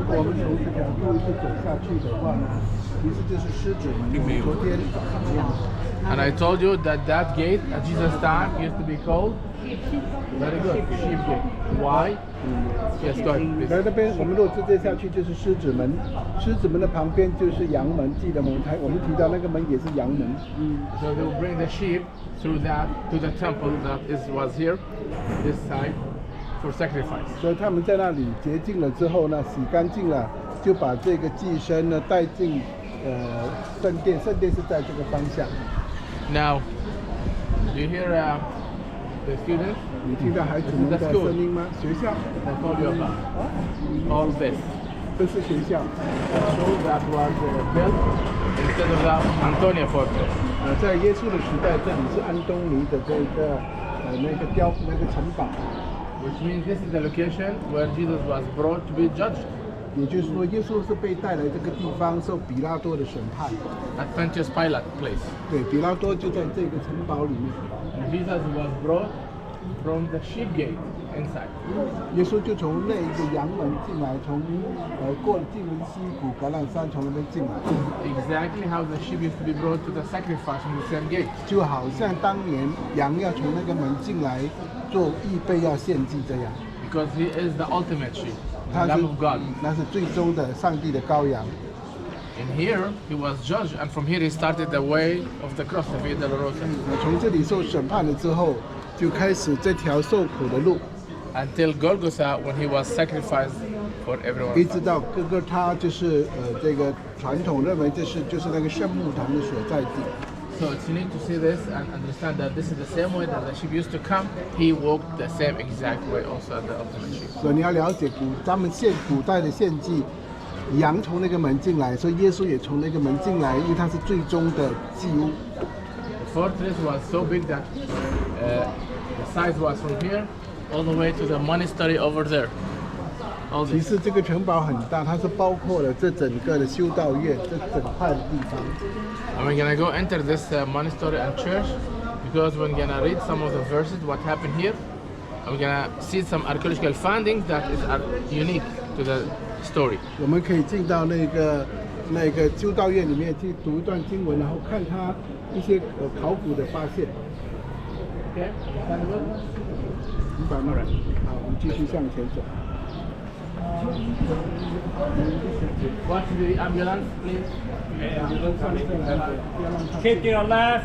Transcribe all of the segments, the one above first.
我们从这条路一直走下去的话呢，其实就是狮子门。昨天一样。And I told you that that gate at Jesus' time used to be called very good sheep gate. Why? Yes, go ahead. 在那边，我们如果直接下去就是狮子门，狮子门的旁边就是羊门，记得吗？我们提到那个门也是羊门。So they will bring the sheep through that to the temple that was here, this side, for sacrifice. 所以他们在那里洁净了之后呢，洗干净了，就把这个祭牲呢带进圣殿，圣殿是在这个方向。Now, do you hear the students? 你听到孩子们的声音吗？学校。I told you about all this. 这是学校。So that was built instead of the Antonia fortress. 在耶稣的时代，这里是安东尼的这个那个城堡。Which means this is the location where Jesus was brought to be judged. 也就是说，耶稣是被带来这个地方受比拉多的审判。At Pontius Pilate place. 对，比拉多就在这个城堡里面。And Jesus was brought from the sheep gate inside. 耶稣就从那一个羊门进来，从过了进门溪谷橄榄山从那边进来。Exactly how the sheep used to be brought to the sacrifice from the same gate. 就好像当年羊要从那个门进来做预备要献祭这样。Because he is the ultimate sheep. 他 Lamb of God. 那是最终的上帝的羔羊。And here he was judged, and from here he started the way of the cross, the Via Dolorosa. 从这里受审判了之后，就开始这条受苦的路。Until Golgotha, when he was sacrificed for everyone. 一直到哥哥他就是这个传统认为就是那个圣墓堂的所在地。So you need to see this and understand that this is the same way that the sheep used to come. He walked the same exact way also at the ultimate sheep. 所以你要了解他们古代的献祭，羊从那个门进来，所以耶稣也从那个门进来，因为他是最终的祭物。The fortress was so big that the size was from here all the way to the monastery over there. 其实这个城堡很大，它是包括了这整个的修道院，这整块的地方。And we're gonna go enter this monastery and church because we're gonna read some of the verses what happened here. And we're gonna see some archaeological findings that is unique to the story. 我们可以进到那个修道院里面去读一段经文，然后看它一些考古的发现。Okay, understandable? 明白吗？好，我们继续向前走。Watch the ambulance, please. Keep to your left.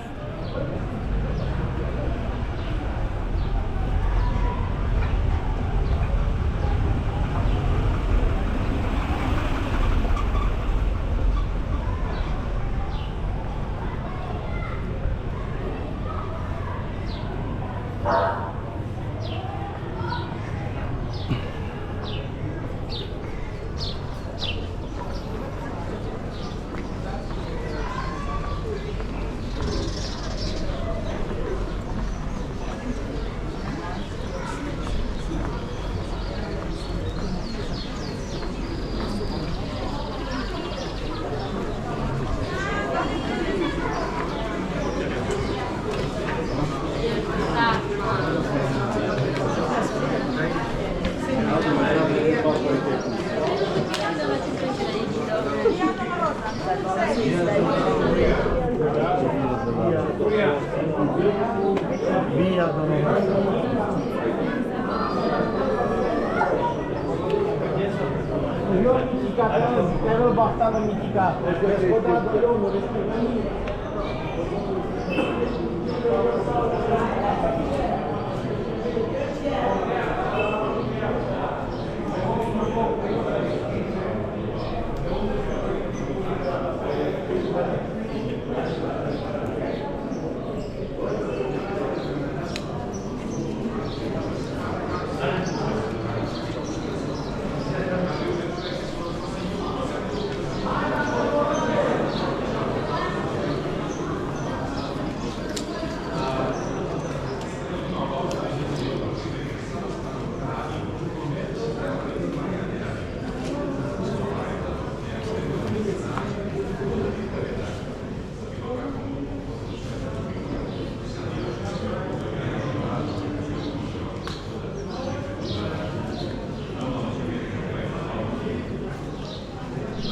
I'm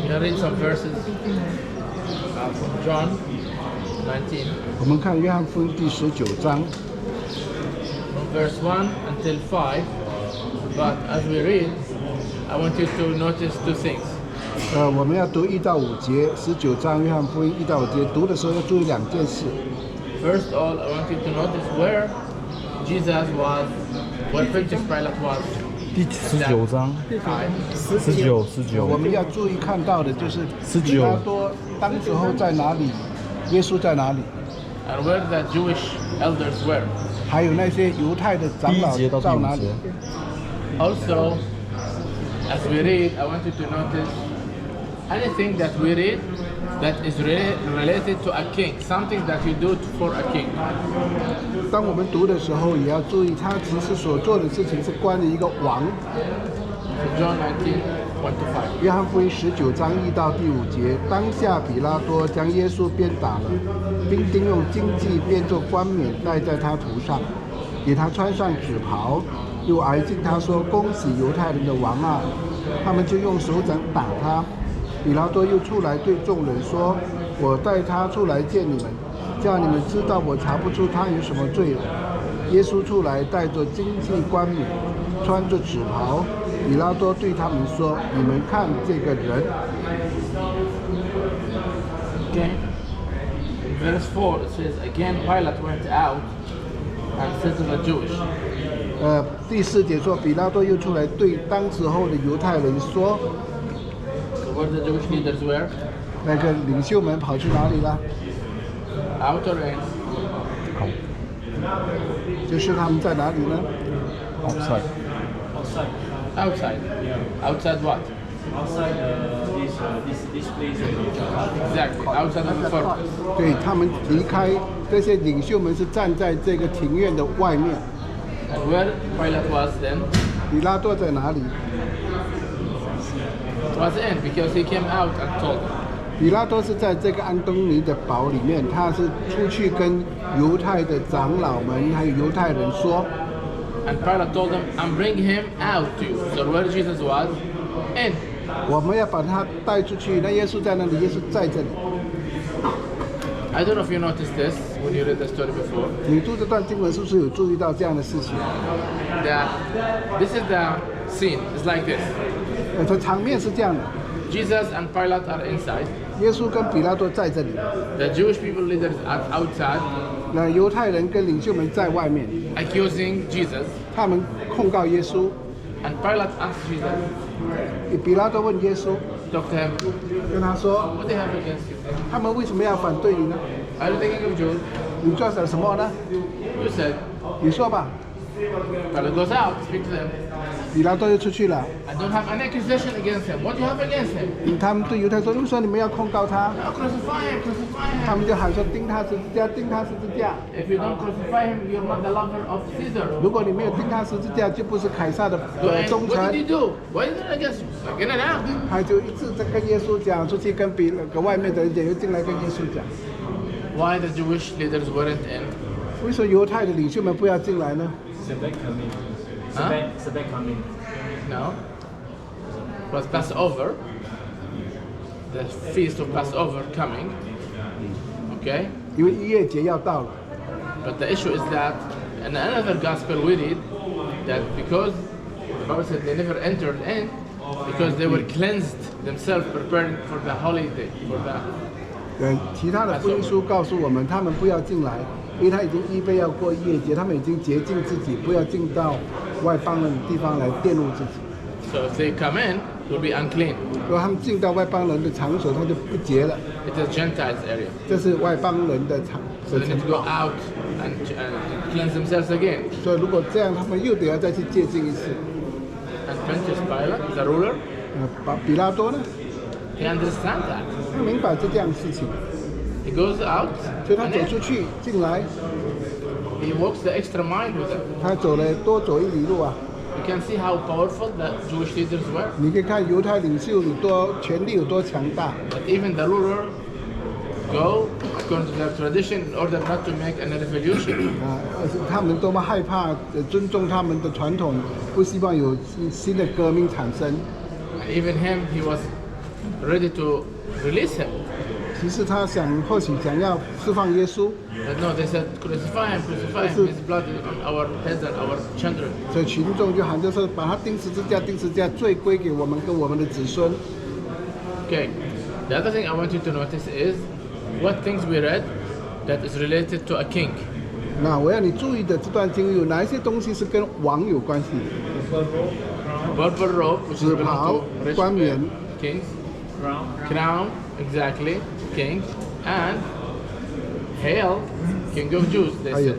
gonna read some verses from John 19, 我们看约翰福音第19章， from verse 1 until 5. But as we read, I want you to notice two things. 我们要读1到5节，19章约翰福音1到5节，读的时候要注意2件事。 First of all, I want you to notice where Jesus was, where Pontius Pilate was. 第19章 Time. 我们要注意看到的就是19比拉多当时候在哪里，耶稣在哪里， And where the Jewish elders were. 还有那些犹太的长老第1节到第到哪5里节。。 Also, as we read, I want you to notice anything that we read that is related to a king, something that you do for a king. 当我们读的时候，也要注意他其实所做的事情是关于一个王。 So John 19, 1 to 5. 约翰福音19章1到第5节，当下比拉多将耶稣鞭打了，并钉用荆棘编作冠冕戴在他头上，给他穿上紫袍，又挨近他说：“恭喜犹太人的王啊！”他们就用手掌打他。比拉多又出来对众人说：“我带他出来见你们，叫你们知道我查不出他有什么罪了。”耶稣出来带着荆棘冠冕，穿着紫袍。比拉多对他们说：“你们看这个人。” Okay. In verse 4 it says, Again Pilate went out and said to the Jewish. 第4节说，比拉多又出来对当时候的犹太人说 So where the Jewish leaders were? 那个领袖们跑去哪里了？ Outer in. 就是他们在哪里呢？ outside Outside. Outside what? Outside this place. Exactly. Outside of the fortress. 对，他们离开，这些领袖们是站在这个庭院的外面。 And where Pilate was then? 比拉多在哪里？ Was in because he came out and told them. 比拉多是在这个安东尼的堡里面，他是出去跟犹太的长老们还有犹太人说。 And Pilate told them, I'm bringing him out to you. So where Jesus was? In. 我们要把他带出去。那耶稣在那里，耶稣在这里。 I don't know if you noticed this when you read the story before. 你读这段经文是不是有注意到这样的事情？ That this is the scene. It's like this. 这场面是这样的： Jesus and Pilate are inside. 耶稣跟比拉多在这里， The Jewish people leaders are outside 那犹太人跟领袖们在外面， accusing Jesus. 他们控告耶稣。 And Pilate asked Jesus, 比拉多问耶稣， talk to him, 跟他说 what do they have against you? 他们为什么要反对你呢？ Are you thinking of Jews? 你做了什么呢？ You said. 你说吧。 Pilate goes out, speak to them. 比拉多就出去了。 I don't have any accusation against him. What do you have against him? 他们对犹太说：“为什么说你们要控告他 Oh, crucify him, crucify？” 他 him. 们就喊说：“钉他十字架，钉他十字架！ If you don't crucify him, you're not the lover of Caesar. 如果你没有钉他十字架，就不是凯撒的 And 忠 what 臣。 did he do? Why is it against you? Like in and out. ”他就一直在跟耶稣讲，出去跟外面的人讲，又进来跟耶稣讲。 Why the Jewish leaders weren't in? 为什么犹太的领袖们不要进来呢？ Huh? Sabbath coming. No. It was Passover. The feast of Passover coming. Okay? 因为逾越节要到了。 But the issue is that in another gospel we read that because the Bible said they never entered in because they were cleansed themselves preparing for the holiday, for the 其他的福音书告诉我们，他们不要进来，因为他已经预备要过逾越节，他们已经洁净自己，不要进到外邦人的地方来玷污自己。 so if they come in, it will be unclean. 如果他们进到外邦人的场所，他就不洁了。 It is Gentiles area. 这是外邦人的场 So they need to go out and cleanse themselves again. 所以如果这样，他们又得要再去洁净一次。 And Pontius Pilate, the ruler, 比拉多呢， he understands that. 他明白这样的事情， He goes out 所以他 and 走出去进来， he walks the extra mile with them. 他走了多走1里路啊。 You can see how powerful the Jewish leaders were. 你可以看犹太领袖有多权力有多强大， But even the ruler go according to their tradition in order not to make any revolution. 他们多么害怕尊重他们的传统，不希望有新的革命产生。 And even him, he was ready to release him. 其实他或许想要释放耶稣， But no, they said, crucify him, his blood is on our heads and our children. 所以群众就喊着说，把他钉十字架，钉十字架，罪归给我们跟我们的子孙。 Okay, the other thing I want you to notice is what things we read that is related to a king. 那我要你注意的这段经历有哪一些东西是跟王有关系？ Purple robe, which is 紫 belong 袍 to、rich 冠冕、 kings. Crown, exactly, king. And hail, king of Jews, they 还有 said.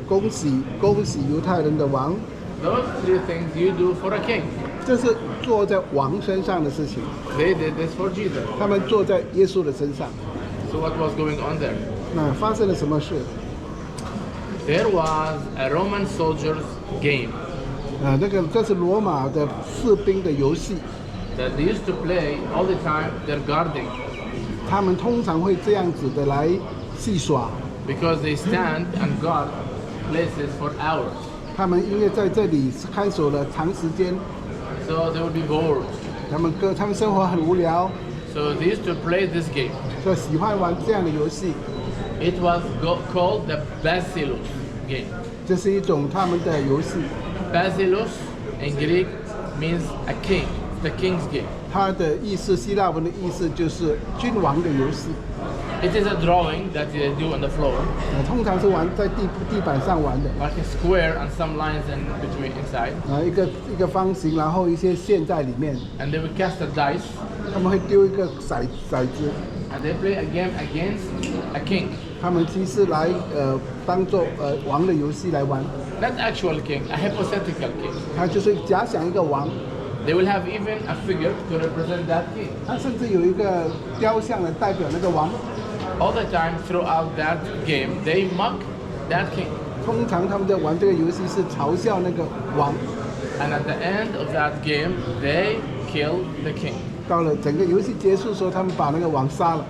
恭喜犹太人的王， Those three things you do for a king. 这是坐在王身上的事情。 They did this for Jesus. 他们坐在耶稣的身上。 So what was going on there? 那发生了什么事？ There was a Roman soldier's game 这是罗马的士兵的游戏， that they used to play all the time. They're guarding 他们通常会这样子的来戏耍。 because they stand and guard places for hours. 他们因为在这里看守了长时间， So they would be bored. 他们生活很无聊， So they used to play this game. 所以喜欢玩这样的游戏。 It was called the Basilos game. 这是一种他们的游戏， Basilos in Greek means a king, the king's game. 它的意思希腊文的意思就是君王的游戏。 It is a drawing that they do on the floor, 通常是玩在地板上玩的， like a square and some lines in between inside. 一个方形，然后一些线在里面， And they would cast a dice 他们会丢一个骰子， and they play a game against a king. 他们其实来当做王的游戏来玩， Not actual king, a hypothetical king. 他就是假想一个王， They will have even a figure to represent that king. 他甚至有一个雕像来代表那个王。 All the time throughout that game, they mock that king. 通常他们在玩这个游戏是嘲笑那个王， And at the end of that game, they kill the king. 到了整个游戏结束的时候，他们把那个王杀了，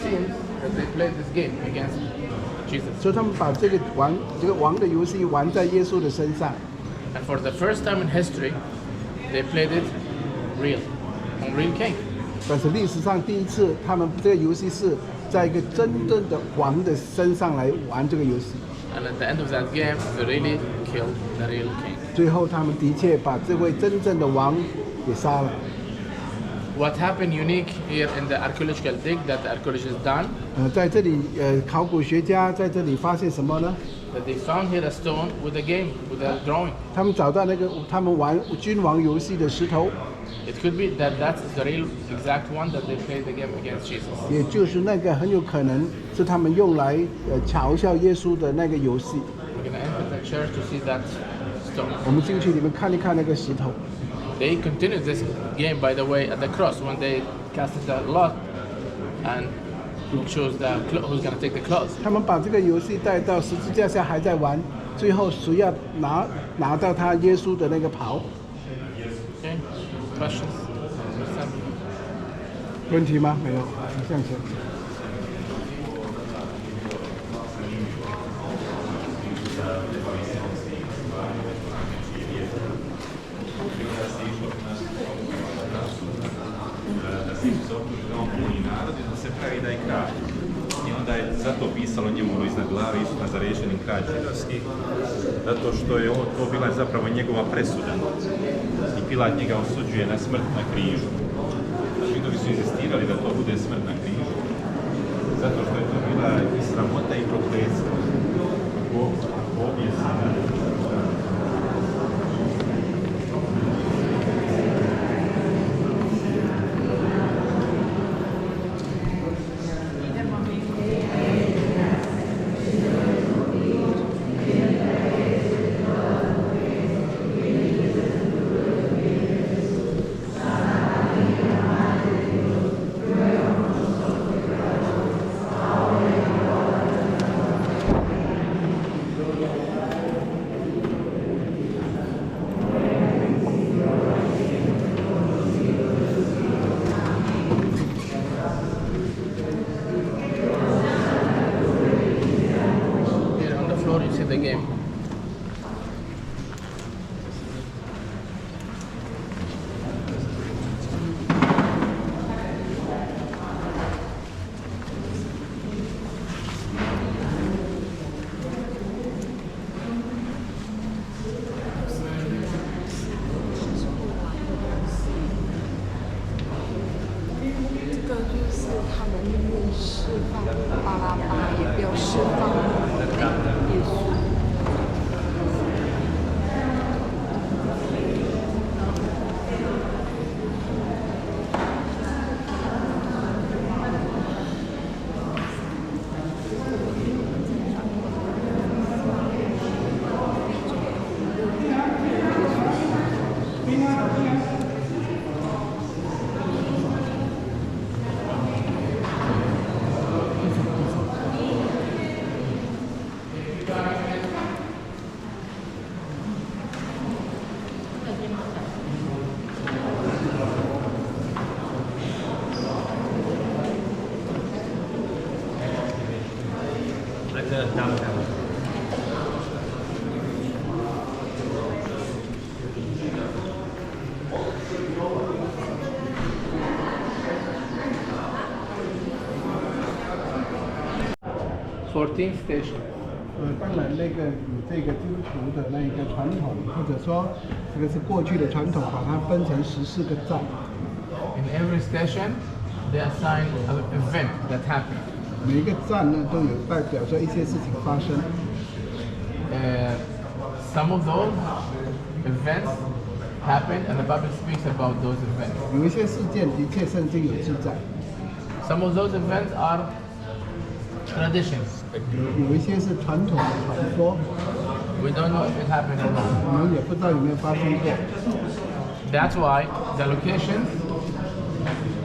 Seems that they played this game against Jesus. 所以他们把这个王的游戏玩在耶稣的身上。 And for the first time in history, they played it real, on real king. 但是历史上第一次，他们这个游戏是在一个真正的王的身上来玩这个游戏。 And at the end of that game, they really killed the real king. 最后，他们的确把这位真正的王给杀了。 What happened unique here in the archaeological dig that the archaeologists done, 在这里，考古学家在这里发现什么呢？ that they found here a stone with a game, with a drawing. 他们找到那个他们玩君王游戏的石头， It could be that that's the real exact one that they played the game against Jesus. 也就是那个很有可能是他们用来嘲笑耶稣的那个游戏。 We're gonna enter the church to see that stone. 我们进去里面看一看那个石头。 They continued this game, by the way, at the cross when they casted the lot and chose who's gonna take the cloth. 他们把这个游戏带到十字架下还在玩，最后谁要拿到他耶稣的那个袍？ Okay, questions? 问题吗？没有，向前。Da se pravi da je kralj. I onda je zato pisalo njemu iznad glave Isus Nazarešanin kralj židovski, zato što je to bila zapravo njegova presuda. I Pilat njega osuđuje na smrt na križu. A židovi su insistirali da to bude smrt na križu, zato što je to bila i sramota i prokletstvo. Bog objesi. 释放巴拉巴，也不要释放耶稣。14th station. 当然那个以这个基督徒的那个传统，或者说这个是过去的传统，把它分成14个站。In every station, they assign an event that happened. 每一个站呢都有代表说一些事情发生。Some of those events happened, and the Bible speaks about those events. 有一些事件的确圣经有记载， Some of those events are traditions. 有一些是传统的传说， We don't know if it happened or not. 我们也不知道有没有发生过。 That's why the locations,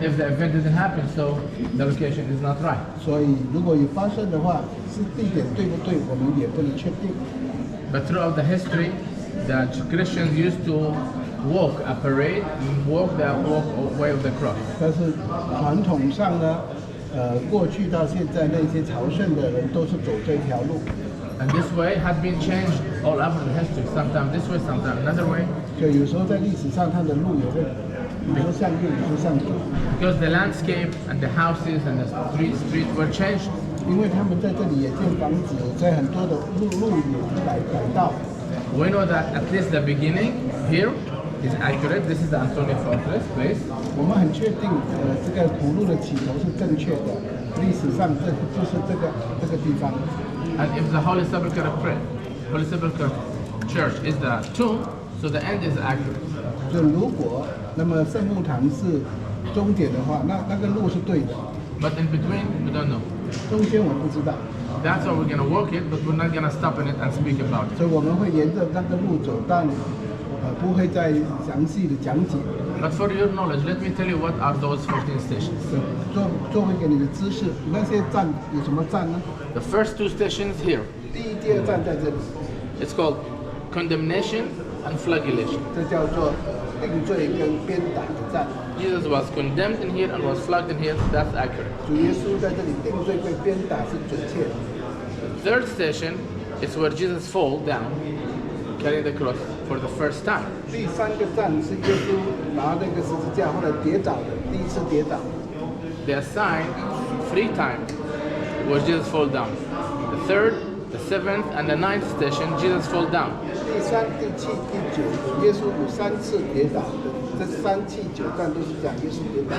if the event didn't happen, so the location is not right. 所以如果有发生的话，是地点对不对，我们也不能确定。 But throughout the history, the Christians used to walk a parade, walk the way of the cross. 但是传统上呢，过去到现在那些朝圣的人都是走这条路。 And this way had been changed all over the history. Sometimes this way, sometimes another way. 就有时候在历史上，它的路也会，有时候向右，有时候向左， Because the landscape and the houses and the streets were changed. 因为他们在这里也建房子，在很多的路也改道。 We know that at least the beginning here is accurate. This is the Antonia Fortress base. 我们很确定，这个古路的起头是正确的，历史上这就是这个地方。 And if the Holy Sepulchre Church is the tomb, so the end is accurate. 就如果那么圣墓堂是终点的话，那个路是对的， But in between, we don't know. 中间我不知道， That's why we're going to walk it, but we're not going to stop in it and speak about it. 所以我们会沿着那个路走，但不会再详细的讲解。 But for your knowledge, let me tell you what are those 14 stations. 作为给你的知识，那些站有什么站呢？ The first two stations here, 第一、第二站在这里， it's called condemnation and flagellation. 这叫做定罪跟鞭打的站。 Jesus was condemned in here and was flogged in here. That's accurate. 主耶稣在这里定罪被鞭打是准确的。 Third station is where Jesus fall down, carrying the cross for the first time. 第三个站是耶稣拿那个十字架后来跌倒的，第一次跌倒。 They assign 3 times where Jesus fall down. The third, the seventh, and the ninth station, Jesus fall down. 第三、第七、第九，耶稣有3次跌倒的，这3、7、9站都是讲耶稣跌倒。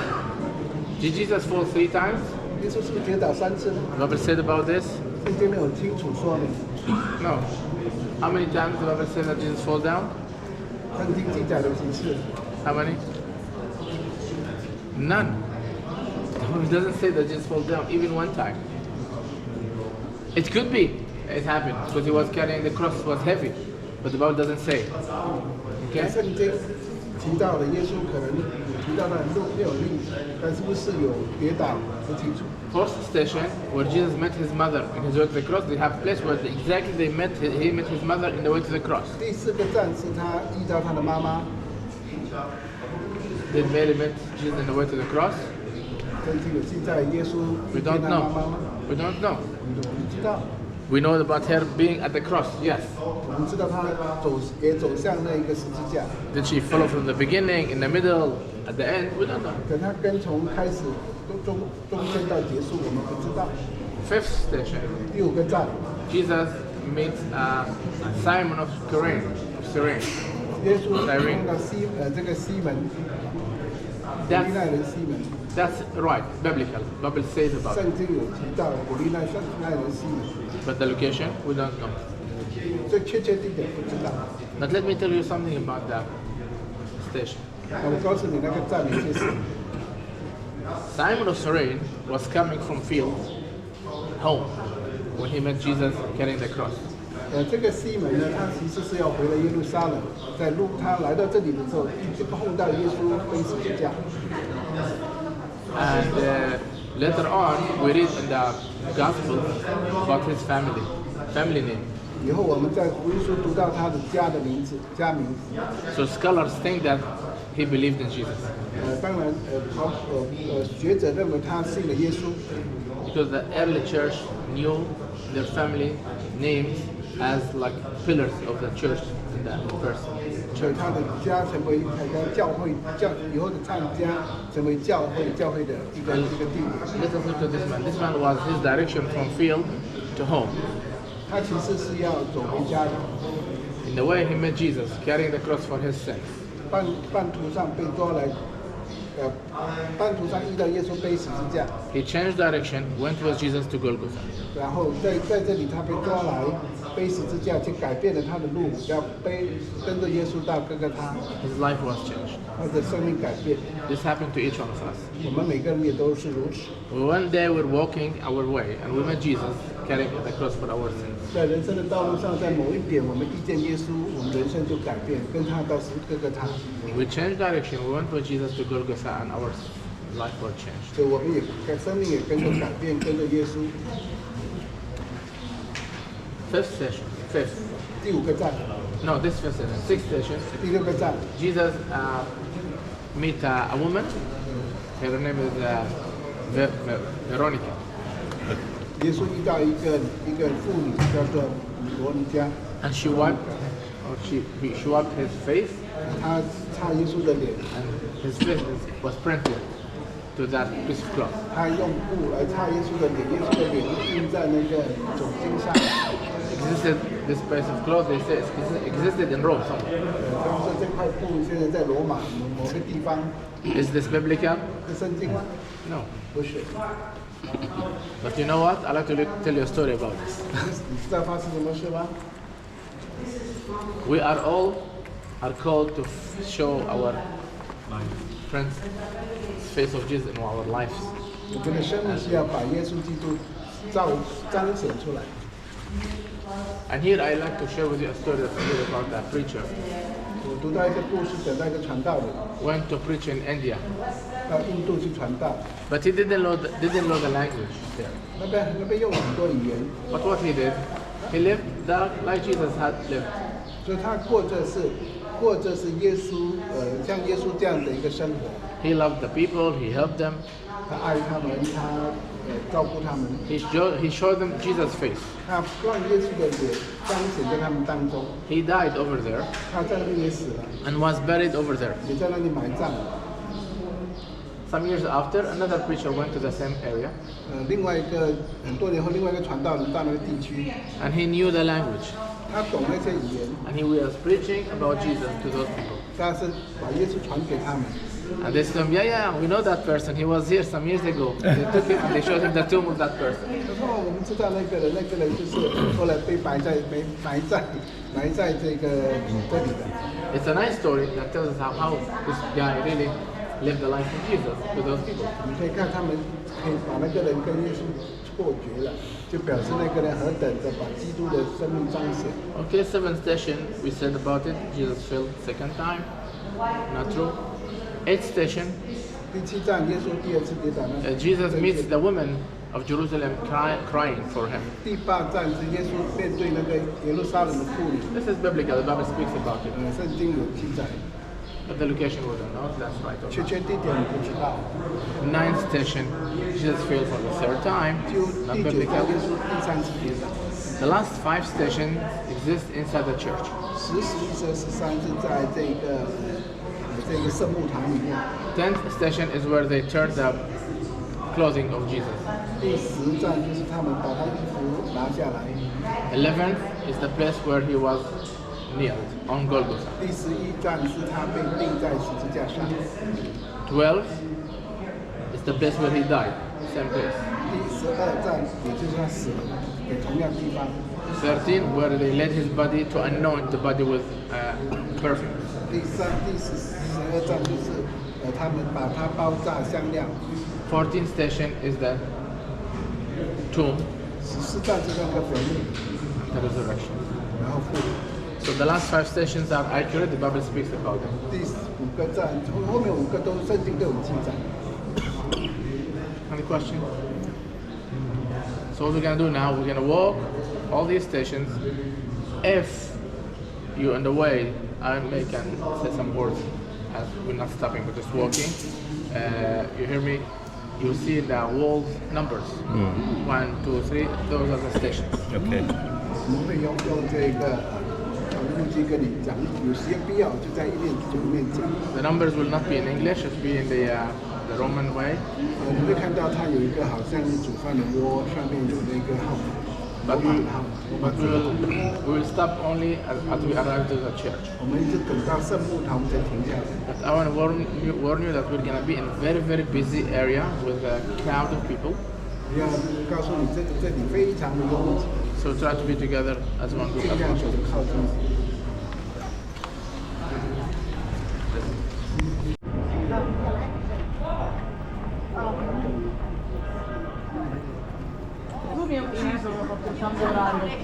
Did Jesus fall 3 times? 耶稣是不是跌倒3次呢？ The Bible said about this? 圣经没有清楚说明。 No. How many times the Bible said that Jesus fall down? 圣经记载了几次？ How many? None. It doesn't say that Jesus fall down even 1 time. It could be. It happened because he was carrying the cross, was heavy. But the Bible doesn't say. Okay? 圣经提到了耶稣可能有提到他的6例，但是不是有跌倒不清楚。 Fourth station, where Jesus met his mother in his way to the cross, they have place where he met his mother in the way to the cross. 第4个站是他遇到他的妈妈， Did Mary met Jesus in the way to the cross? 圣经有记载耶稣 We 遇见 don't 他妈妈 know. 吗？ We don't know. 我们不知道， We know about her being at the cross, yes. 我们知道他走向那一个十字架， Did she follow from the beginning, in the middle, at the end? We don't know. 可他跟从开始中间到结束，我们不知道。 Fifth station, 第5个站， Jesus meets Simon of Cyrene. 耶稣 Cyrene. 看到这个西门，古利奈人西门， That's right, biblical. Bible says about it. 圣经有提到古利奈人西门， But the location, we don't know. 所以确切地点不知道。 But let me tell you something about that station. 我告诉你那个站名就是， Simon of Cyrene was coming from field home when he met Jesus carrying the cross. 这个西门呢，他其实是要回了耶路撒冷，在路他来到这里的时候，就碰到耶稣背十字架。 And later on, we read in the Gospel about his family name. 以后我们在福音书读到他的家的名字，家名。 So scholars think that he believed in Jesus 当然，学者认为他信了耶稣， because the early church knew their family names as like pillars of the church in that person. 所以他的家成为教会以后的参加成为教会的一个地点。 Let's look at this man. This man was his direction from field to home. 他其实是要走回家的， In the way he met Jesus, carrying the cross for his sins. 半途上被抓来，半途上遇到耶稣背十字架， He changed direction, went with Jesus to Golgotha. 然后在这里他被抓来背十字架，就改变了他的路，要跟着耶稣到哥哥他， His life was changed. 他的生命改变。 This happened to each one of us. 我们每个人也都是如此。 One day we're walking our way and we met Jesus carrying the cross for our sins. 在人生的道路上，在某一点我们遇见耶稣，我们人生就改变，跟他到哥哥他， We changed direction, we went with Jesus to Golgotha and our life was changed. 所以我们也生命也跟着改变，跟着耶稣。 Fifth. 第五个站， No, this fifth station. Sixth station. 第六个站， Jesus met a woman. Her name is Veronica. 耶稣遇到一个妇女叫做罗尼迦， And she wiped his face 她擦耶稣的脸， and his face was printed to that piece of cloth. 她用布来擦耶稣的脸，耶稣的脸就印在那个总经上。 This piece of cloth, they say, existed in Rome somewhere. 他们说这块布现在在罗马某个地方， Is this biblical? 是圣经吗？ No. 不是。 But you know what? I'd like to tell you a story about this. 你知道发生什么事吗？ We are called to show our friends face of Jesus in our lives. 我们的生命是要把耶稣基督彰显出来。 And here I like to share with you a story that's really about a preacher 我读到一个故事，讲到一个传道人 went to preach in India, 到印度去传道， but he didn't know the language there. 那边用很多语言， But what he did, he lived like Jesus had lived. 所以他过着是耶稣像耶稣这样的一个生活。 He loved the people, he helped them, 他爱他们，他照顾他们， he showed them Jesus' face. 他让耶稣的脸彰显在他们当中。 He died over there 他在那边也死了， and was buried over there. 也在那里埋葬。 Some years after, another preacher went to the same area 另外一个很多年后，另外一个传道人到那个地区， and he knew the language 他懂那些语言， and he was preaching about Jesus to those people. 他是把耶稣传给他们。 And they said to him, yeah, we know that person. He was here some years ago. They took him and they showed him the tomb of that person. 他说我们知道那个人就是后来被埋在这个这里的。 It's a nice story that tells us how this guy really lived the life of Jesus to those people. 你可以看他们可以把那个人跟耶稣错觉了，就表示那个人何等的把基督的生命彰显。 Okay, seventh station, we said about it. Jesus fell second time. Not true. Eighth station, 第七站，耶稣第二次跌倒呢。 Jesus meets the women of Jerusalem crying for him. 第八站是耶稣面对那个耶路撒冷的妇女， This is biblical. The Bible speaks about it. 圣经有记载， But the location we don't know. That's right. Or 确 not. 切地点我不知道。 Ninth station, Jesus fell for the third time. 就 Not 第九站， biblical. 耶稣第三次跌倒。 The last five stations exist inside the church. 11、12、13是在这个圣墓堂里面。 Tenth station is where they turn the clothing of Jesus. 第10站就是他们把他衣服拿下来。 11th is the place where he was kneeled on Golgotha. 第11站是他被钉在十字架上， 12 is the place where he died, same place. 第12站也就是他死的同样地方， 13 where they laid his body to anoint the body with perfume. 第12站就是他们把它包扎香料， 14th station is the tomb, 14站是那个坟墓， the resurrection. 然后复活。 So the last 5 stations are accurate, the Bible speaks about them. 第5个站后面5个都圣经都有记载。 Any question? So what we're gonna do now, we're gonna walk all these stations. If you're on the way, I can say some words as we're not stopping, we're just walking. You hear me? You see the walls numbers. 1, 2, 3, those are the stations. OK。我们会用这个录机跟你讲，有时间必要就在一面组里面讲。 The numbers will not be in English, it will be in the Roman way. 你会看到它有一个好像煮饭的锅，上面有那个号码。 But we will stop only as we arrive to the church. 我们一直等到圣母堂才停下来。 But I want to warn you that we're going to be in a very, very busy area with a crowd of people. 要告诉你，这里非常的拥挤， So try to be together as one group 尽 as 量走 possible. 得靠近。 Lui mi ha ucciso, mi ha fatto il cambio orario.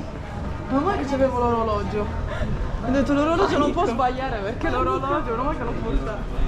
Non vuoi che c'avevo l'orologio? Ho detto l'orologio non può sbagliare perché l'orologio non vuoi che lo porta.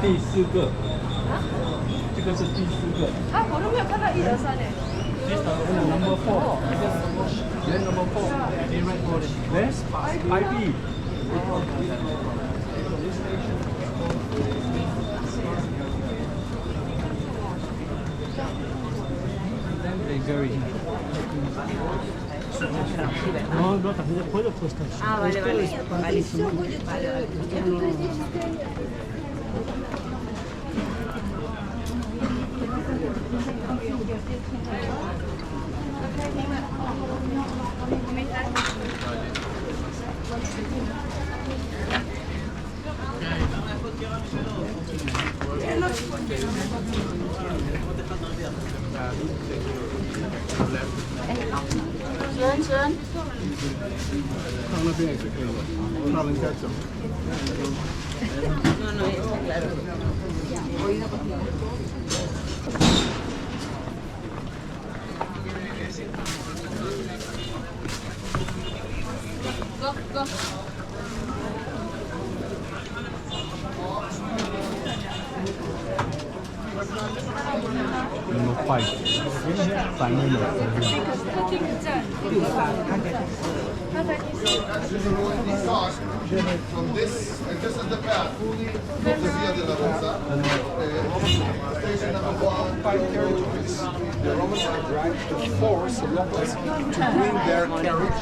第4个，这个是第4个。啊，我都没有看到1、2、3呢。 Number 4. Then number 4. That's IB. No, no, también después de puesta. Ah, vale, vale. Vale. 放那边也是可以的，让人家走。能够快反应的。 From this, and this is the path. Station number 1, 5 territories. The Romans are trying to force the locals to bring their carriage.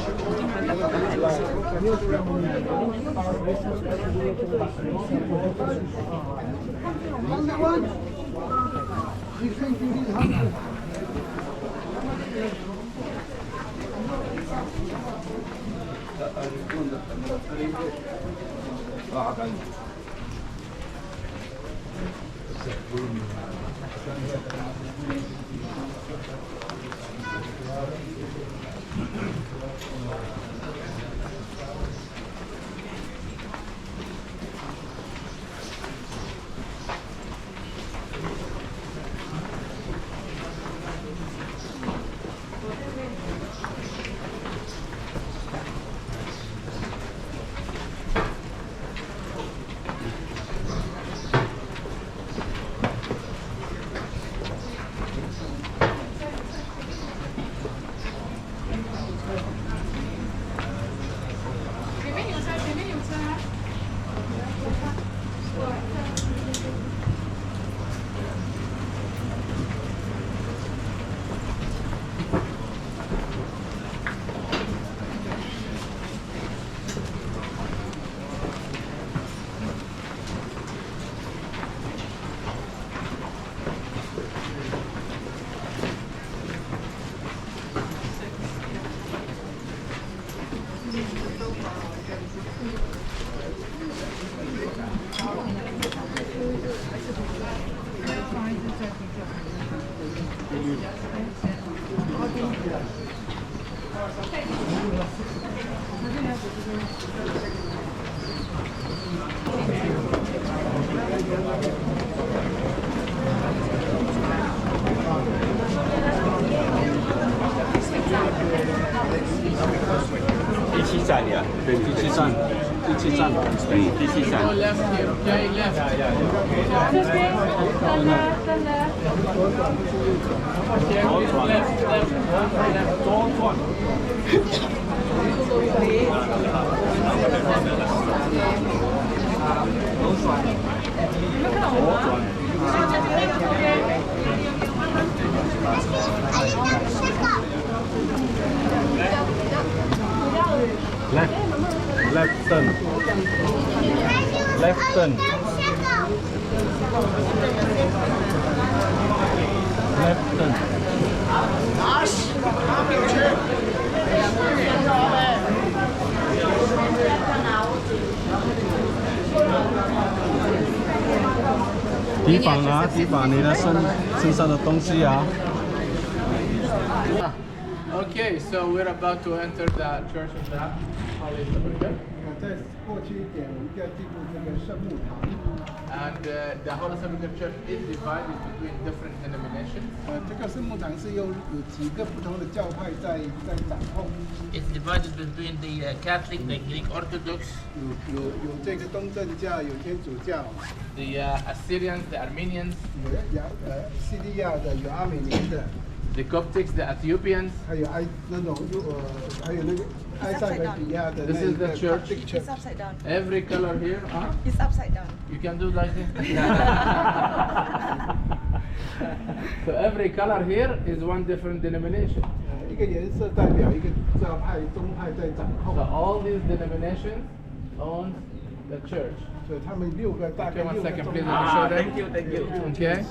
Go left here, okay? Left. Left turn. Left turn. Left turn. 提防啊！提防你的身上的东西啊！ Okay, so we're about to enter the church of the Holy Sepulchre. 再过去一点，我们要进入这个圣幕堂。 And the Holy Sepulchre Church is divided between different denominations. 这个圣幕堂是有几个不同的教派在掌控。 It's divided between the Catholic, the Greek Orthodox, 有这个东正教，有天主教， the Assyrians, the Armenians, 有叙利亚的，有阿美尼的， the Coptics, the Ethiopians. 还有还有那个埃塞俄比亚的 This 那 is the 个 church. It's upside down. Every color here, huh? It's upside down. You can do like this. So every color here is one different denomination. 一个颜色代表一个教派、宗派在掌控 So， all these denominations own the church. 所以他们大概 Okay, one 6个 second, 宗 please. 派 Let me show them. Thank you. Okay,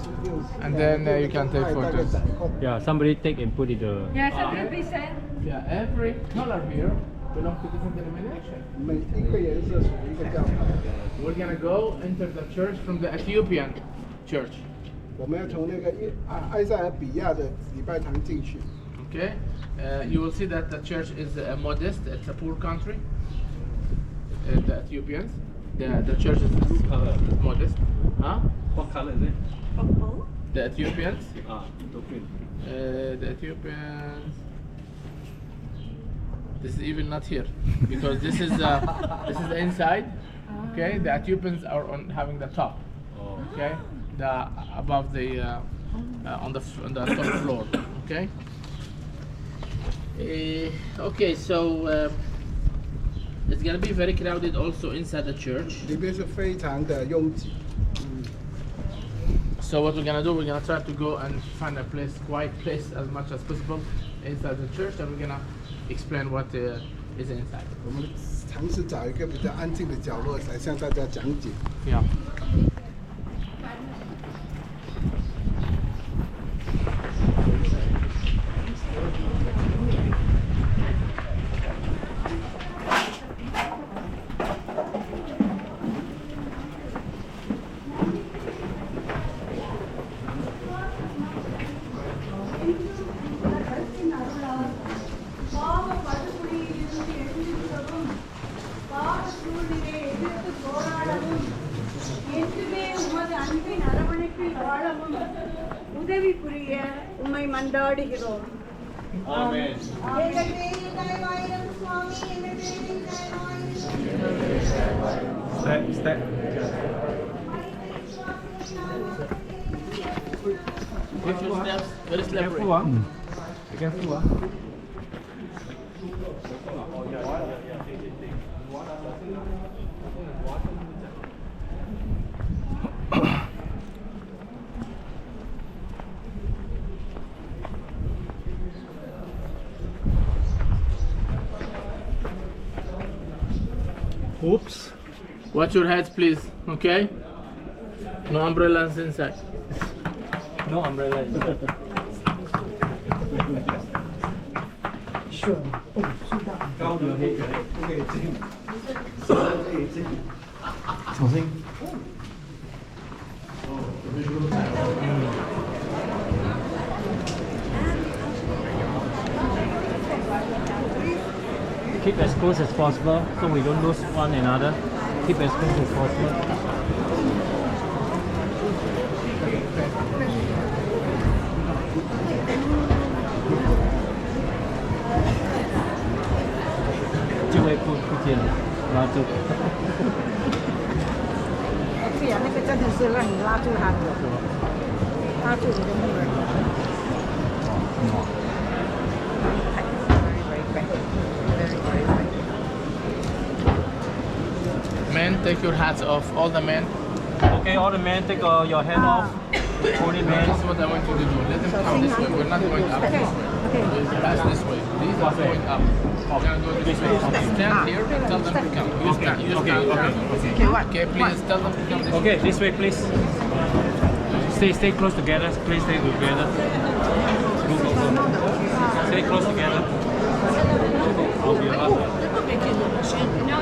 and then you can take 大概 photos. 掌控。 Yeah, somebody take and put it. Yes, it will be sent. Yeah, every color here belongs to different denomination. 每一个颜色属于一个教派。 We're gonna go enter the church from the Ethiopian church. 我们要从那个埃塞俄比亚的礼拜堂进去。Okay, you will see that the church is modest. It's a poor country. The Ethiopians, the church is modest. Huh? What color is it? The Ethiopians. Ethiopian. The Ethiopians. This is even not here because this is the inside. Okay, the Ethiopians are on having the top. Okay, the above the on the top floor. Okay. Okay, so it's gonna be very crowded also inside the church. 里面是非常的拥挤。 So what we're gonna do, we're gonna try to go and find a place, quiet place as much as possible inside the church, and we're gonna explain what is inside. 我们尝试找一个比较安静的角落来向大家讲解。 Yeah. உதவி புரிய உம்மை மன்றாடுகிறோம். Amen. Step, step. Watch your steps, very slippery. Careful, Be careful, Oops. Watch your heads, please. Okay. No umbrellas inside. No umbrella. Sure. Down your head. Okay. 重新。 Keep as close as possible so we don't lose one another. Keep as close as possible. Chưa aiพูดพูดเทียน拉住。是呀，那个真的是让你拉住他的，拉住你的木人。Men, take your hats off. All the men. Okay, all the men take your hand off. Holy men. This is what I want you to do. Let them come this way. We're not going up. We'll pass this way. These are going up. We're gonna go this way. Stand here and tell them to come. You stand. You stand. Okay, please tell them to come this way. Okay, this way, please. Stay close together. Please stay together. Go, go, go. Stay close together. I'll be up. No.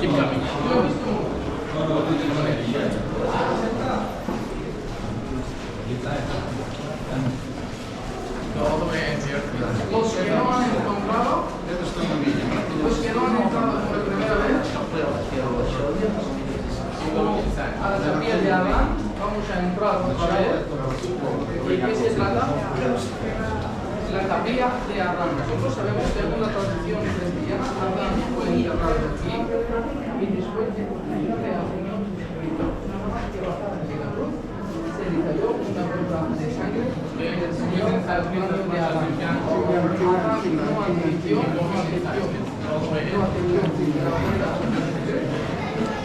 Keep coming. Go all the way in here. Los que no han encontrado, los que no han entrado por primera vez, a la semilla de Adán, vamos a entrar otra vez. ¿De qué se trata? La capilla de Adán. Nosotros sabemos que en una tradición cristiana, Adán fue enterrado aquí y después de cumplir la unión espiritual. De la cruz se le cayó una gota de sangre que el Señor está hablando de Adán. Adán no admitió, no admitió. Él admitió la verdad.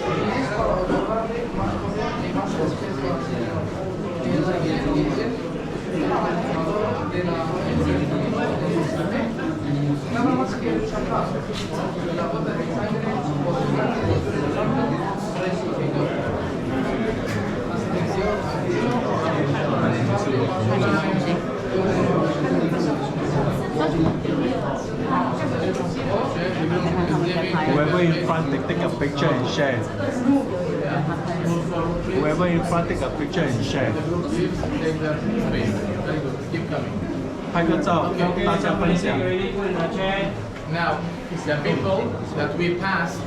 Y es para otorgarle más poder y más respeto al Señor. Que es la iglesia. Nada más que el champazo, la gota de sangre, resucitó. Ascensión a Dios. Whoever in front, take a picture and share. Whoever in front, take a picture and share. Take the space. Very good. Keep coming. 拍个照，大家分享。 Now, the people that we passed,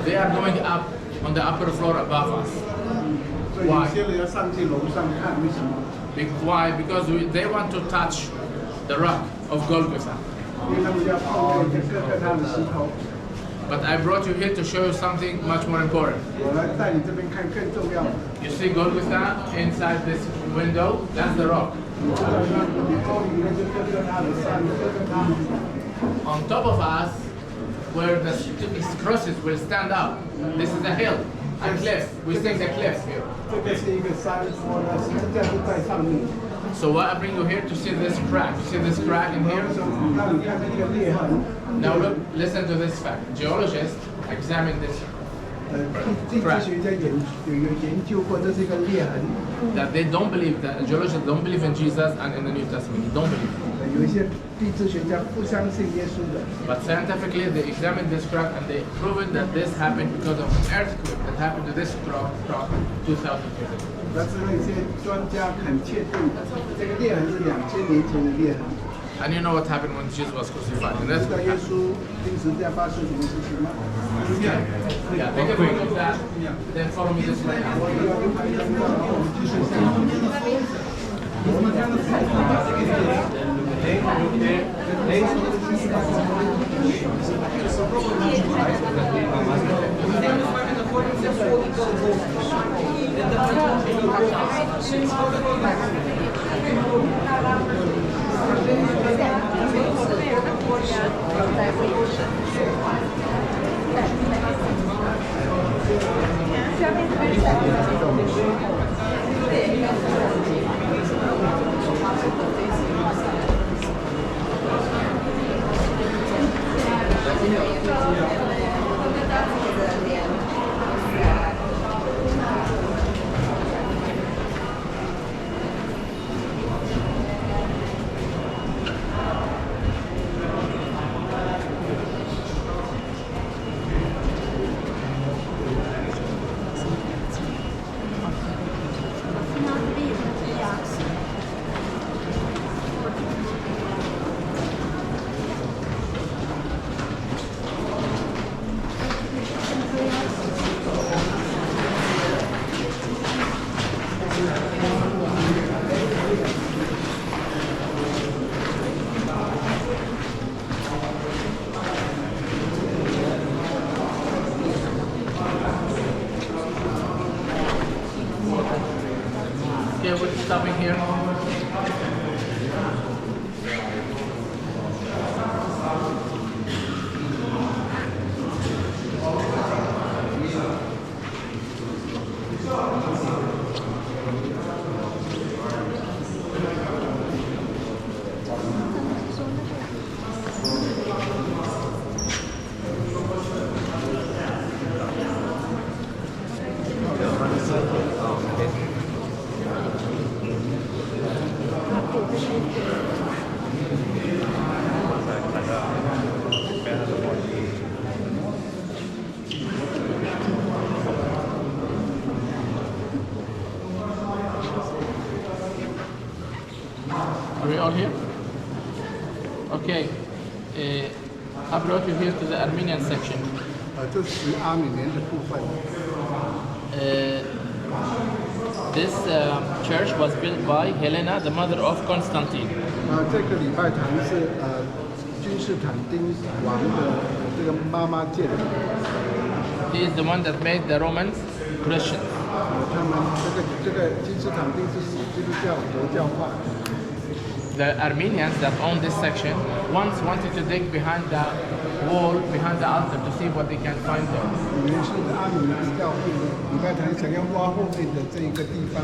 they are going up on the upper floor above us. 所以有些人要上去楼上看，为什么？ Why? Because they want to touch the rock of Golgotha. 因为他们要碰那个各他的石头。 But I brought you here to show you something much more important. 我来带你这边看更重要的。 You see Golgotha inside this window? That's the rock. 你知道那里沟里面就各他的山，各他。 On top of us, where the crosses will stand up, this is a hill, a cliff. We think the cliff here. 这个是一个山坡呢，十字架就在上面。 So what I bring you here to see this crack. You see this crack in here? 让你看这个裂痕。 Now look, listen to this fact. Geologists examine this 地质学家有研究过，这是一个裂痕。 that they don't believe that geologists don't believe in Jesus and in the New Testament. They don't believe. 有一些地质学家不相信耶稣的。 But scientifically, they examined this crack and they proven that this happened because of an earthquake that happened to this rock 2,000 years ago. 但是那些专家很确定，这个裂痕是2000年前的裂痕。 And you know what happened when Jesus was crucified? And 知 that's 道耶稣钉十字架发生什么事情吗？ yeah, take a look at that. Then follow me this way. 'Kay, we're stopping here. Are we all here? Okay. I brought you here to the Armenian section. 这是阿美年的部分。 This church was built by Helena, the mother of Constantine. 这个礼拜堂是君士坦丁王的这个妈妈建的。 He is the one that made the Romans Christians. 他们这个君士坦丁是基督教佛教化。 The Armenians that own this section once wanted to dig behind the wall, behind the altar, to see what they can find there. 你们是阿美尼教会礼拜堂想要挖后面的这一个地方，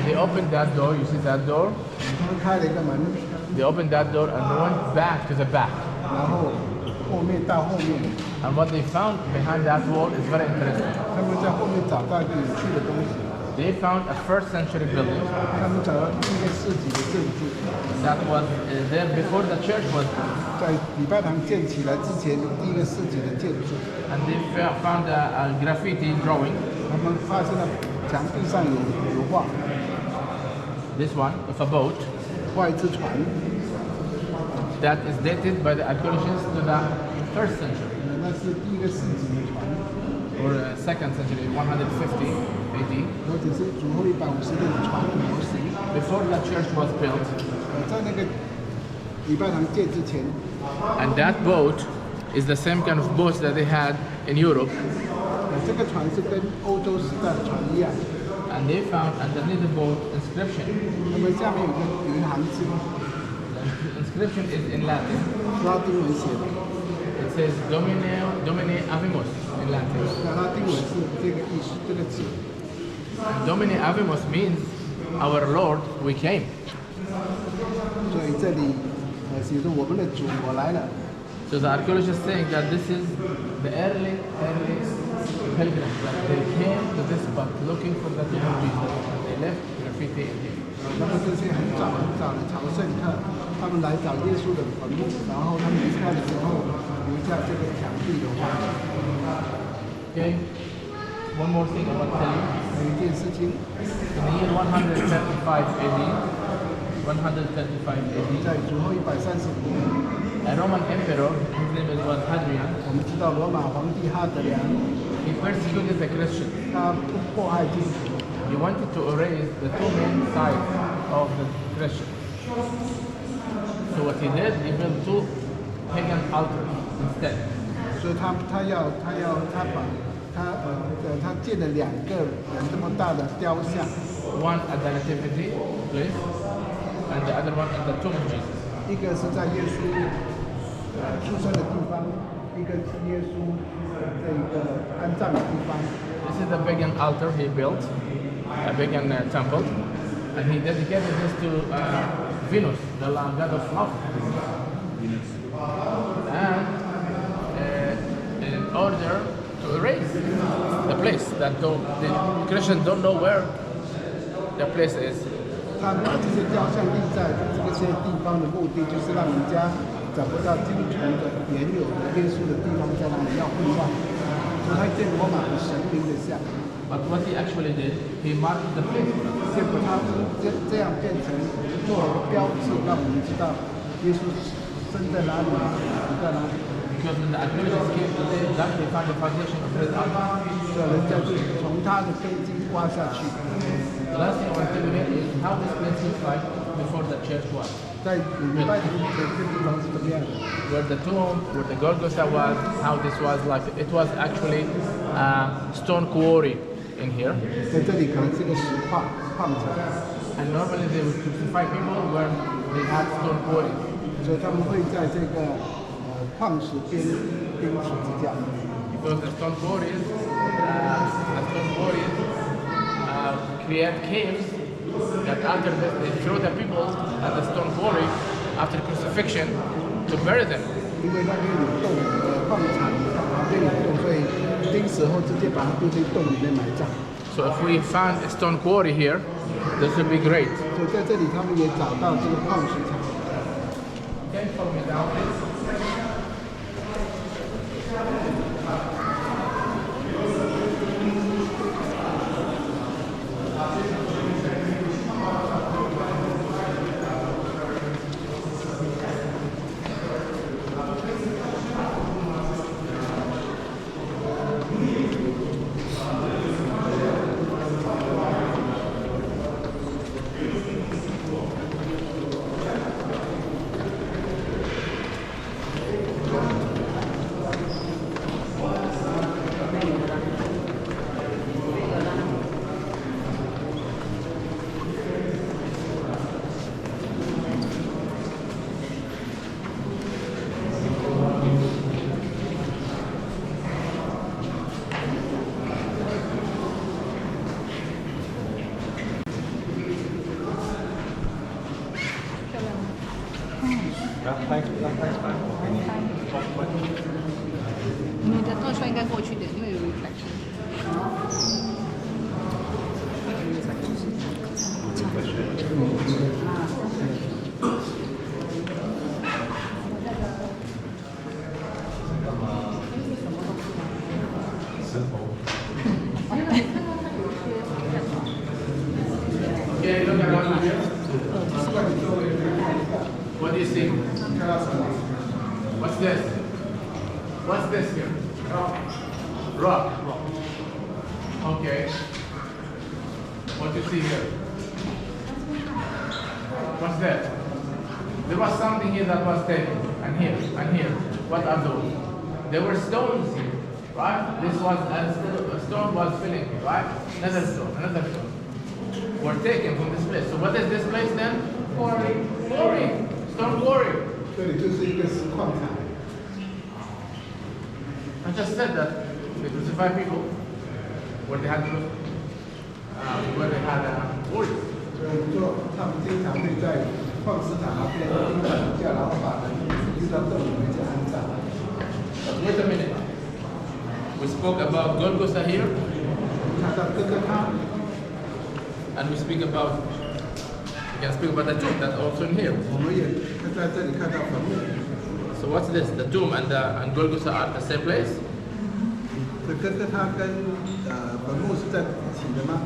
They opened that door, you see that door? 他们开了一个门， They opened that door and they went back to the back. 然后后面到后面， And what they found behind that wall is very interesting. 他们在后面找到一个有趣的东西。they found a first century building 他们找到第一个世纪的建筑， that was there before the church was built. 在礼拜堂建起来之前，第一个世纪的建筑， And they found a graffiti drawing, 他们发现了墙壁上有画， this one, of a boat 画一只船， that is dated by the archaeologists to the first century 那是第一个世纪的船， or second century, 150 AD, 或者是主后150年的船的模型。 before the church was built. 在那个礼拜堂建之前， And that boat is the same kind of boat that they had in Europe. 这个船是跟欧洲时代的船一样， And they found underneath the boat inscription. 那么下面有一行字， The inscription is in Latin. 拉丁文写的， It says Domine Avimus in Latin. 那拉丁文是这个意思，这个字。 And Domine Avimus means our Lord, we came. 所以这里写着我们的主我来了。 So the archaeologists think that this is the early pilgrims, that they came to this spot looking for the tomb of Jesus. They left graffiti in here. 那么这些很早的朝圣客，他们来找耶稣的坟墓，然后他们离开的时候留下这个墙壁的画。 Okay. One more thing I want to tell you. 有一件事情， In the year 135 AD, 135 AD, 在主后135年， a Roman emperor, his name was Hadrian, 我们知道罗马皇帝哈德良， he persecuted the Christians. 他迫害基督徒， He wanted to erase the two main sides of the Christians. So what he did, he built two pagan altars instead. 所以他建了2个这么大的雕像， One at the nativity place, and the other one at the tomb of Jesus. 一个是在耶稣出生的地方，一个是耶稣这个安葬的地方。 This is the pagan altar he built, a pagan temple, and he dedicated this to Venus, the god of love. And in order to erase the place that the Christians don't know where the place is. 他把这些雕像立在这些地方的目的，就是让人家找不到基督徒的原有的耶稣的地方在哪里，要互换。所以他建罗马的神明的像， But what he actually did, he marked the place for us. 结果他这样变成做了标志，让我们知道耶稣生在哪里，死在哪里。 Because when the archaeologists came to this, that they found the foundation of his altar. 所以人家就从他的根基挖下去。 The last thing I want to tell you here is how this place looks like before the church was. 在礼拜堂的这个地方是怎么样的？ Where the tomb, where the Golgotha was, how this was like. It was actually a stone quarry in here. 在这里可能是个石矿场， And normally they would crucify people where they had stone quarries. 所以他们会在这个矿石边钉十字架。 Because the stone quarries create caves that after this they throw the people at the stone quarry after crucifixion to bury them. 因为那边有洞，矿场旁边有洞，所以钉死后直接把它丢进洞里面埋葬。 So if we found a stone quarry here, this would be great. 所以在这里他们也找到这个矿石场。 Can you follow me down, please? Thanks, man. 你的动作应该过去点，因为有 reflection。this here? Rock. Okay. What do you see here? What's that? There was something here that was taken, and here, and here. What are those? There were stones here, right? This was a stone was filling here, right? Another stone. Were taken from this place. So what is this place then? Quarry. Stone quarry. 这里就是一个石矿场。 I just said that they crucified people where they had quarries. 所以我们说，他们经常会在矿石场那边钉板架，然后把人钉到洞里面去安葬。 But wait a minute. We spoke about Golgotha here, 看到哥哥他， and we can speak about the tomb that's also in here. 我们也在这里看到坟墓。 So what's this? The tomb and Golgotha are the same place? 这哥哥他跟坟墓是在一起的吗？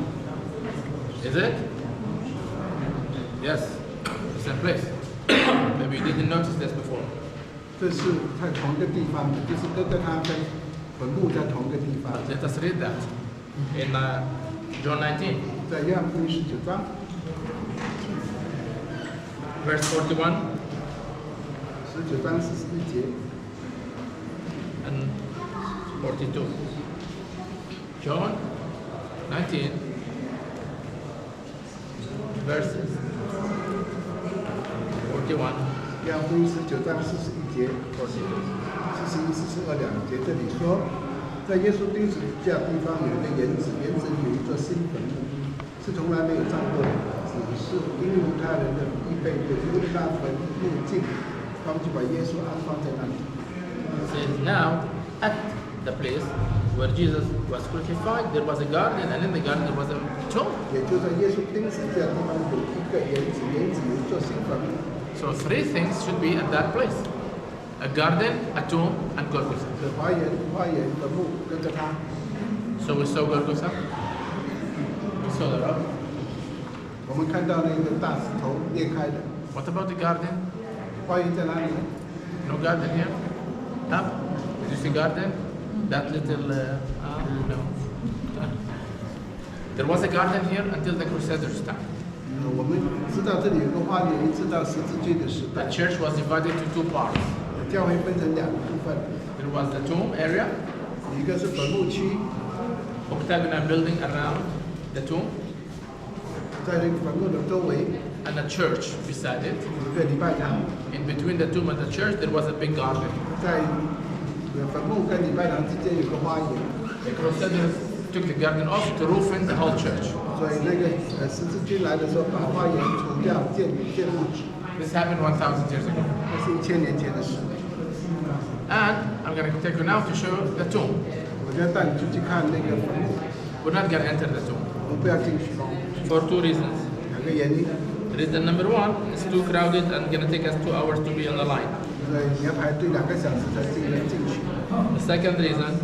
Is it? Yes, the same place. Maybe you didn't notice this before. 这是在同一个地方的，就是哥哥他跟坟墓在同一个地方。 Let us read that in John 19, 在约翰福音19章 verse 41 19章41节。 and 42. John 19, verses 41. 约翰福音19章41节，41、42两节，这里说，在耶稣钉十字架地方有一个园子，园子里有一座新坟墓，是从来没有葬过的，只是因犹太人的预备，有一个那坟墓近，他们就把耶稣安放在那里。 It says, now at the place where Jesus was crucified, there was a garden, and in the garden there was a tomb. 也就在耶稣钉十字架地方有一个园子，园子有一座新坟墓。 So three things should be at that place: a garden, a tomb, and Golgotha. 是花园坟墓跟着他。 So we saw Golgotha. We saw the rock. 我们看到那个大石头裂开的， What about the garden? 花园在哪里呢？ No garden here. Up. Did you see garden? That little. No. There was a garden here until the Crusaders' time. 我们知道这里有个花园，一直到十字军的时 The 代。 church was divided into two parts. 教会分成两个部分， There was the tomb area, 一个是坟墓区， octagonal building around the tomb, 在这个坟墓的周围 and a church beside it. 有一个礼拜堂， In between the tomb and the church, there was a big garden. 在坟墓跟礼拜堂之间有个花园， The Crusaders took the garden off to roofing the whole church. 所以那个十字军来的时候把花园除掉，建墓址， This happened 1,000 years ago. 那是1000年前的事。 And I'm going to take you now to show the tomb. 我就要带你出去看那个坟墓， We're not going to enter the tomb 我们不要进去， for two reasons. 两个原因。 Reason number one, it's too crowded and going to take us 2 hours to be on the line. 所以你要排队2个小时才能进去。 The second reason,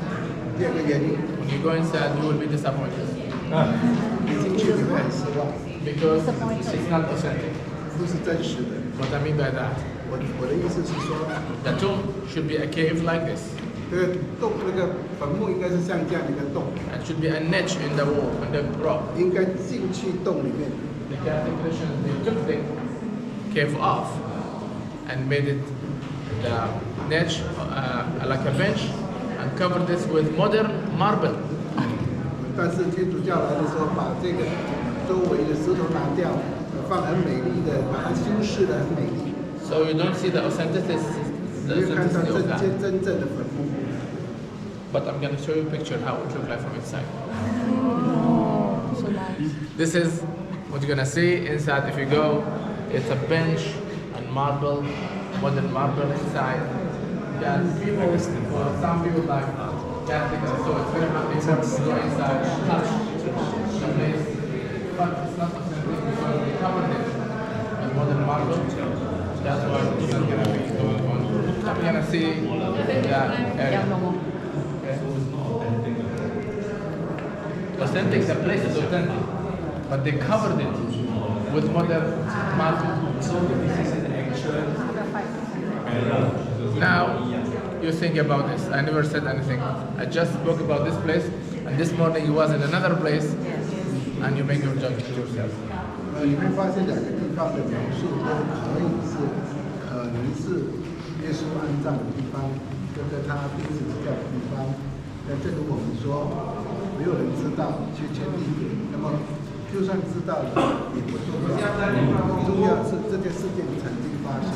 第二个原因， when you go inside, you will be disappointed 你进去你会很失望， because it's not authentic. 不是真实的。 What I mean by that, 我的意思是说， the tomb should be a cave like this. 这个洞，这个坟墓应该是像这样的一个洞， It should be a niche in the wall, in the rock. 应该进去洞里面。 The Catholic Christians, they took the cave off and made it the niche like a bench and covered this with modern marble. 但是天主教来的时候，把这个周围的石头拿掉，放很美丽的，把它修饰的很美丽， So you don't see the authenticity, 你会看到 of that. 真正的坟墓。 But I'm going to show you a picture how it looks like from inside. So nice. This is what you're going to see inside. If you go, it's a bench and marble, modern marble inside. Yeah, people, some people like Catholic, so it's very important to go inside and touch the place. But it's not authentic because we covered it with modern marble. That's why it's not going to be going on. I'm going to see that area. Okay. Authentic, the place is authentic, but they covered it with modern marble. Now, you think about this? I never said anything. I just spoke about this place, and this morning you was in another place, and you make your judgment yourself. 你会发现两个地方的描述都可以是，可能是耶稣安葬的地方，就是他钉十字架的地方。那正如我们说，没有人知道去签地点，那么就算知道了也不重要，重要是这件事情曾经发生，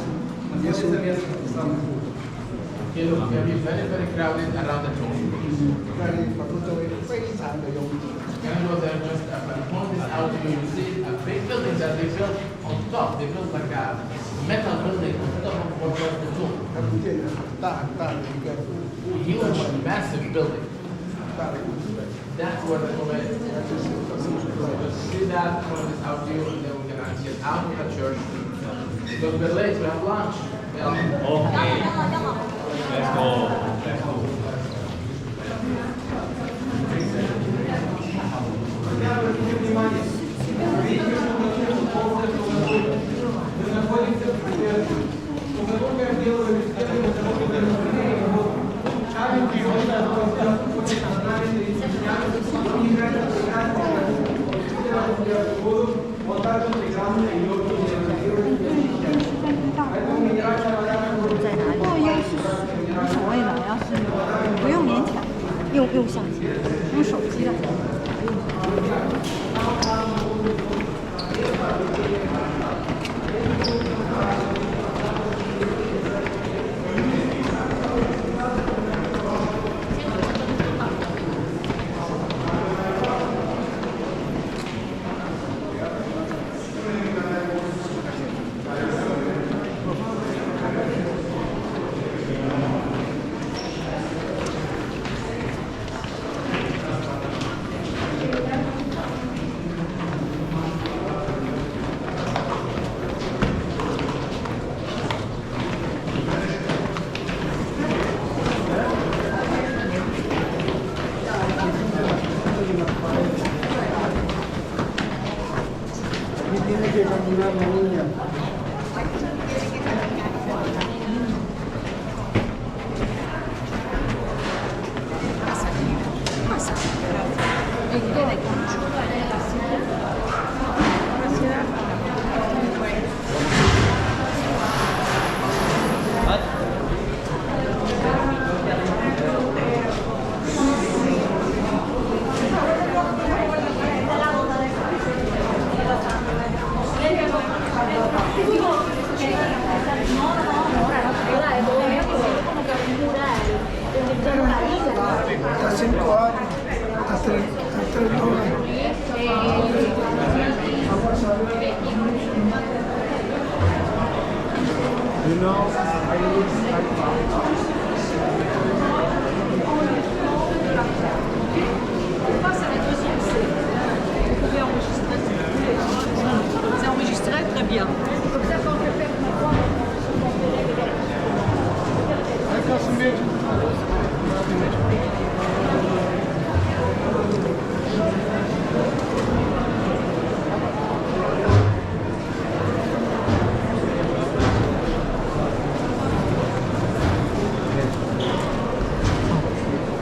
耶稣已经复活。Here it can be very, very crowded around the tomb. 那里法国周围非常的拥挤。 Can you go there just point this out to you? You see a big building that they built on top. They built like a metal building on top of what was the tomb. 看不见很大很大的一个 Huge, massive building. 大的屋子。 That's where the tomb is. See that, point this out to you, and then we can get out of the church. Because we're late, we have lunch. Yeah. Okay. Let's go. Let's go. Dùng用相机，用手机的。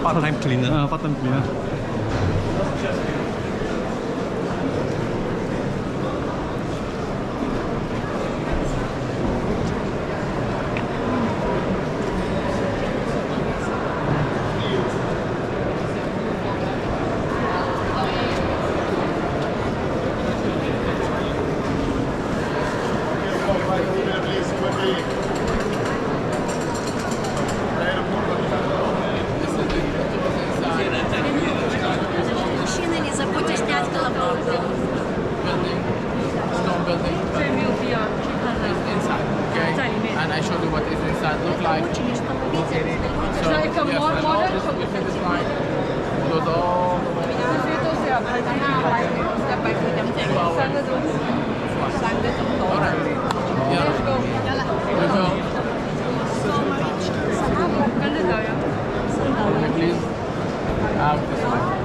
Part-time cleaner. Part-time cleaner. And I showed you what is inside look like. So yes, and all this within this line goes all the way. Alright. Yeah. We will. Please. Out this way.